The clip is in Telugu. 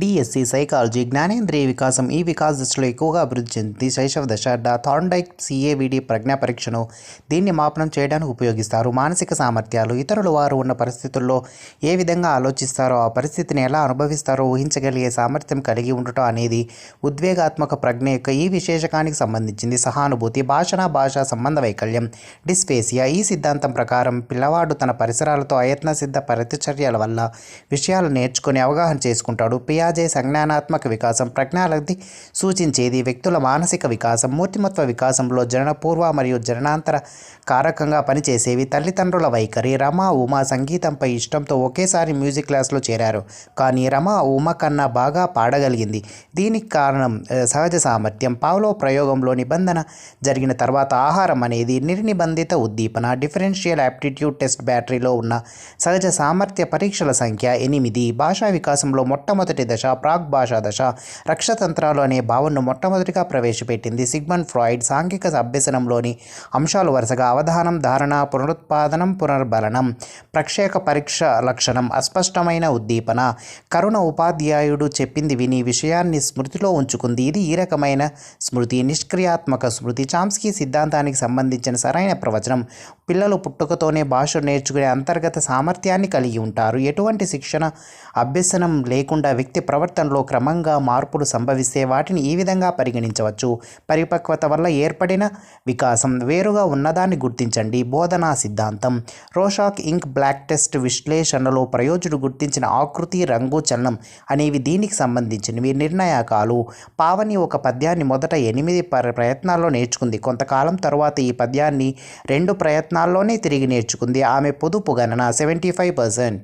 డిఎస్సి సైకాలజీ జ్ఞానేంద్రియ వికాసం ఈ వికాస దశలో ఎక్కువగా అభివృద్ధి చెందింది. శైశవ దశ థార్న్డైక్ సిఏవిడి ప్రజ్ఞా పరీక్షను దీన్ని మాపనం చేయడానికి ఉపయోగిస్తారు. మానసిక సామర్థ్యాలు ఇతరులు వారు ఉన్న పరిస్థితుల్లో ఏ విధంగా ఆలోచిస్తారో ఆ పరిస్థితిని ఎలా అనుభవిస్తారో ఊహించగలిగే సామర్థ్యం కలిగి ఉండటం అనేది ఉద్వేగాత్మక ప్రజ్ఞ యొక్క ఈ విశేషకానికి సంబంధించింది. సహానుభూతి భాషా సంబంధ వైకల్యం డిస్ఫేసియా ఈ సిద్ధాంతం ప్రకారం పిల్లవాడు తన పరిసరాలతో అయత్నసిద్ధ ప్రతిచర్యల వల్ల విషయాలు నేర్చుకుని అవగాహన చేసుకుంటాడు. పియాజే సంజ్ఞానాత్మక వికాసం ప్రజ్ఞాలబ్ధి సూచించేది వ్యక్తుల మానసిక వికాసం. మూర్తిమత్వ వికాసంలో జననపూర్వ మరియు జననాంతర కారకంగా పనిచేసేవి. తల్లిదండ్రుల వైఖరి రమ ఉమ సంగీతంపై ఇష్టంతో ఒకేసారి మ్యూజిక్ క్లాస్లో చేరారు. కానీ రమ ఉమ కన్నా బాగా పాడగలిగింది. దీనికి కారణం సహజ సామర్థ్యం. పావ్లో ప్రయోగంలో నిబంధన జరిగిన తర్వాత ఆహారం అనేది నిర్నిబంధిత ఉద్దీపన. డిఫరెన్షియల్ యాప్టిట్యూడ్ టెస్ట్ బ్యాటరీలో ఉన్న సహజ సామర్థ్య పరీక్షల సంఖ్య 8. భాషా వికాసంలో మొట్టమొదటి దశ ప్రాగ్ భాషా దశ రక్షతంత్రాలు అనే భావనను మొట్టమొదటిగా ప్రవేశపెట్టింది సిగ్మండ్ ఫ్రాయిడ్. సాంఘిక అభ్యసనంలోని అంశాలు వరుసగా అవధానం ధారణ పునరుత్పాదనం పునర్బలనం ప్రక్షేక పరీక్ష లక్షణం అస్పష్టమైన ఉద్దీపన. కరుణ ఉపాధ్యాయుడు చెప్పింది విని విషయాన్ని స్మృతిలో ఉంచుకుంది. ఇది ఈ రకమైన స్మృతి. నిష్క్రియాత్మక స్మృతి చామ్స్కీ సిద్ధాంతానికి సంబంధించిన సరైన ప్రవచనం. పిల్లలు పుట్టుకతోనే భాష నేర్చుకునే అంతర్గత సామర్థ్యాన్ని కలిగి ఉంటారు. ఎటువంటి శిక్షణ అభ్యసనం లేకుండా వ్యక్తి ప్రవర్తనలో క్రమంగా మార్పులు సంభవిస్తే వాటిని ఈ విధంగా పరిగణించవచ్చు. పరిపక్వత వల్ల ఏర్పడిన వికాసం. వేరుగా ఉన్నదాన్ని గుర్తించండి. బోధనా సిద్ధాంతం రోషాక్ ఇంక్ బ్లాక్ టెస్ట్ విశ్లేషణలో ప్రయోజకుడు గుర్తించిన ఆకృతి రంగు చలనం అనేవి దీనికి సంబంధించినవి. నిర్ణాయకాలు పావని ఒక పద్యాన్ని మొదట 8 ప్రయత్నాల్లో నేర్చుకుంది. కొంతకాలం తరువాత ఈ పద్యాన్ని 2 ప్రయత్నాల్లోనే తిరిగి నేర్చుకుంది. ఆమె పొదుపు గణన 75%.